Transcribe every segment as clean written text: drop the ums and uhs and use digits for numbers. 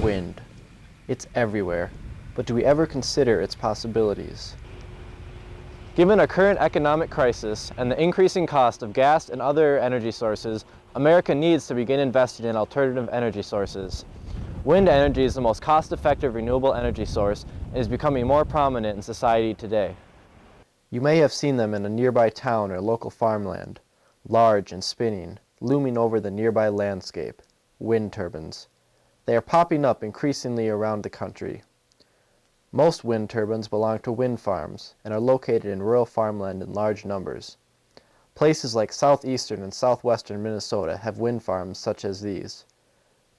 wind. It's everywhere, but do we ever consider its possibilities? Given our current economic crisis and the increasing cost of gas and other energy sources, America needs to begin investing in alternative energy sources. Wind energy is the most cost-effective renewable energy source and is becoming more prominent in society today. You may have seen them in a nearby town or local farmland, large and spinning, looming over the nearby landscape, wind turbines. They are popping up increasingly around the country. Most wind turbines belong to wind farms and are located in rural farmland in large numbers. Places like southeastern and southwestern Minnesota have wind farms such as these.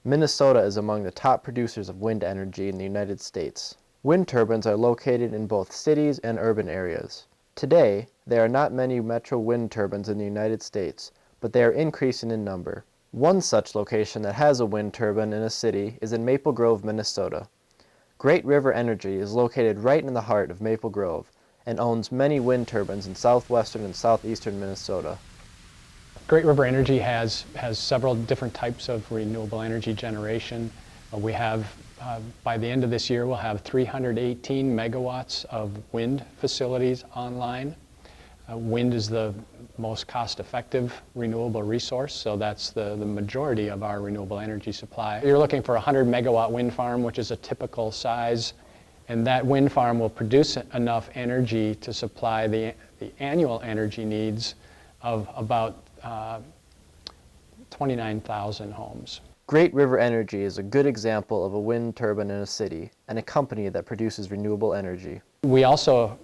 Minnesota is among the top producers of wind energy in the United States. Wind turbines are located in both cities and urban areas. Today, there are not many metro wind turbines in the United States, but they are increasing in number. One such location that has a wind turbine in a city is in Maple Grove, Minnesota. Great River Energy is located right in the heart of Maple Grove and owns many wind turbines in southwestern and southeastern Minnesota. Great River Energy has several different types of renewable energy generation. We have, by the end of this year, we'll have 318 megawatts of wind facilities online. Wind is the most cost-effective renewable resource, so that's the majority of our renewable energy supply. You're looking for a 100 megawatt wind farm, which is a typical size, and that wind farm will produce enough energy to supply the annual energy needs of about 29,000 homes. Great River Energy is a good example of a wind turbine in a city and a company that produces renewable energy. We also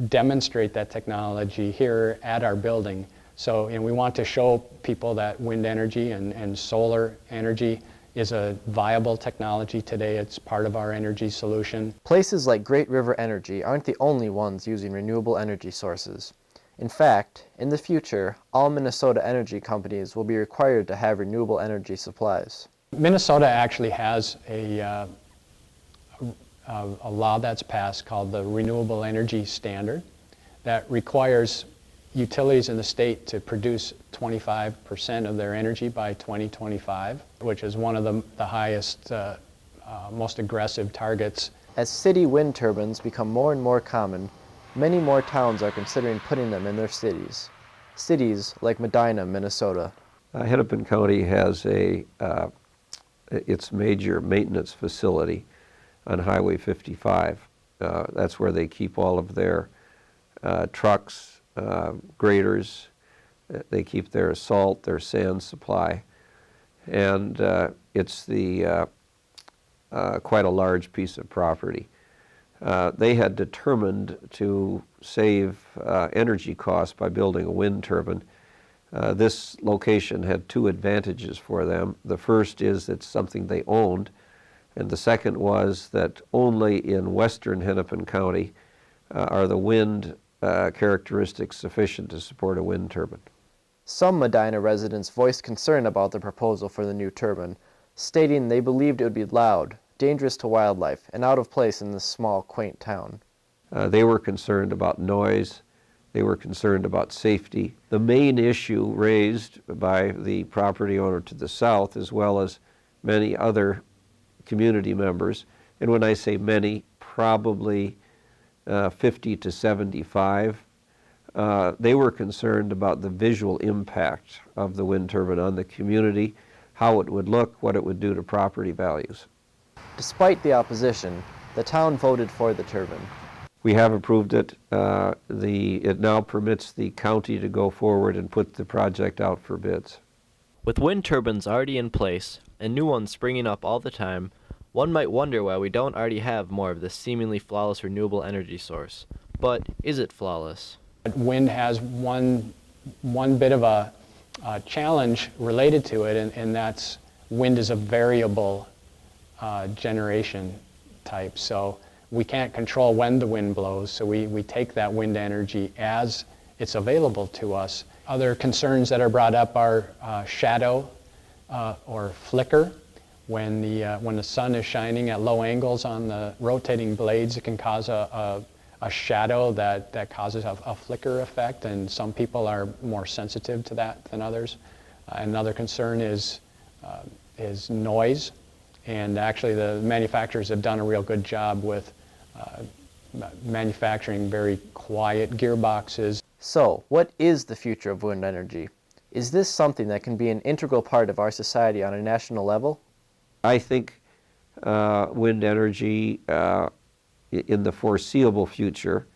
demonstrate that technology here at our building. So we want to show people that wind energy and solar energy is a viable technology today. It's part of our energy solution. Places like Great River Energy aren't the only ones using renewable energy sources. In fact, in the future, all Minnesota energy companies will be required to have renewable energy supplies. Minnesota actually has a law that's passed called the Renewable Energy Standard that requires utilities in the state to produce 25% of their energy by 2025, which is one of the highest, most aggressive targets. As city wind turbines become more and more common, many more towns are considering putting them in their cities. Cities like Medina, Minnesota. Hennepin County has its major maintenance facility on Highway 55. That's where they keep all of their trucks, graders. They keep their salt, their sand supply. And it's quite a large piece of property. They had determined to save energy costs by building a wind turbine. This location had two advantages for them. The first is it's something they owned, and the second was that only in western Hennepin County are the wind characteristics sufficient to support a wind turbine. Some Medina residents voiced concern about the proposal for the new turbine, stating they believed it would be loud, dangerous to wildlife, and out of place in this small, quaint town. They were concerned about noise. They were concerned about safety. The main issue raised by the property owner to the south, as well as many other community members, and when I say many, probably 50 to 75, they were concerned about the visual impact of the wind turbine on the community, how it would look, what it would do to property values. Despite the opposition, the town voted for the turbine. We have approved it. It now permits the county to go forward and put the project out for bids. With wind turbines already in place and new ones springing up all the time, one might wonder why we don't already have more of this seemingly flawless renewable energy source. But is it flawless? Wind has one bit of a challenge related to it, and that's wind is a variable generation type. So we can't control when the wind blows, so we take that wind energy as it's available to us. Other concerns that are brought up are shadow or flicker. When the sun is shining at low angles on the rotating blades, it can cause a shadow that causes a flicker effect, and some people are more sensitive to that than others. Another concern is noise. And actually the manufacturers have done a real good job with manufacturing very quiet gearboxes. So, what is the future of wind energy? Is this something that can be an integral part of our society on a national level? I think wind energy in the foreseeable future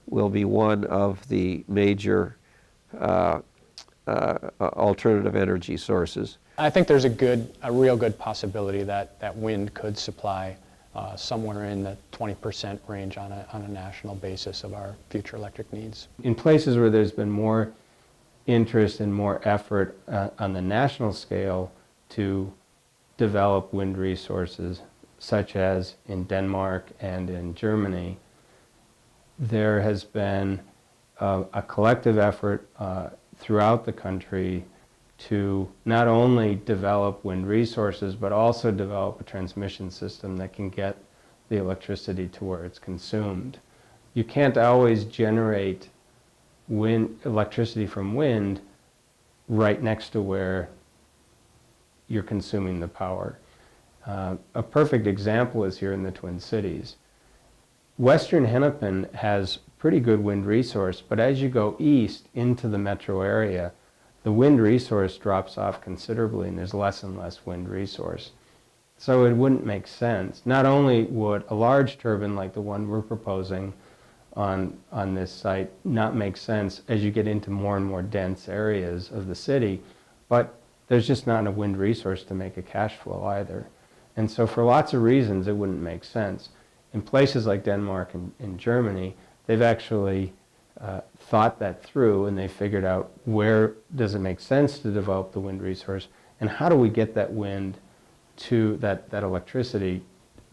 will be one of the major alternative energy sources. I think there's a real good possibility that wind could supply somewhere in the 20% range on a national basis of our future electric needs. In places where there's been more interest and more effort on the national scale to develop wind resources, such as in Denmark and in Germany, there has been a collective effort throughout the country to not only develop wind resources, but also develop a transmission system that can get the electricity to where it's consumed. You can't always generate electricity from wind right next to where you're consuming the power. A perfect example is here in the Twin Cities. Western Hennepin has pretty good wind resource, but as you go east into the metro area, the wind resource drops off considerably and there's less and less wind resource. So it wouldn't make sense. Not only would a large turbine like the one we're proposing on this site not make sense as you get into more and more dense areas of the city, but there's just not enough wind resource to make a cash flow either. And so for lots of reasons it wouldn't make sense. In places like Denmark and Germany, they've actually thought that through and they figured out where does it make sense to develop the wind resource and how do we get that wind to that electricity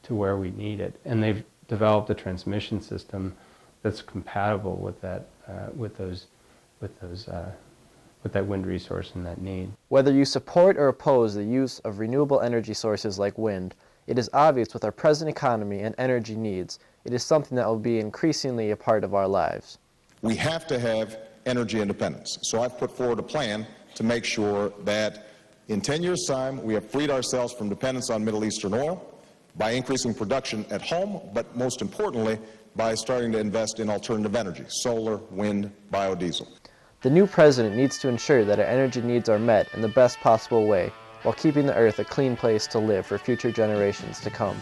to where we need it. And they've developed a transmission system that's compatible with that with that wind resource and that need. Whether you support or oppose the use of renewable energy sources like wind, it is obvious with our present economy and energy needs, it is something that will be increasingly a part of our lives. We have to have energy independence. So I've put forward a plan to make sure that in 10 years' time we have freed ourselves from dependence on Middle Eastern oil by increasing production at home, but most importantly by starting to invest in alternative energy, solar, wind, biodiesel. The new president needs to ensure that our energy needs are met in the best possible way while keeping the earth a clean place to live for future generations to come.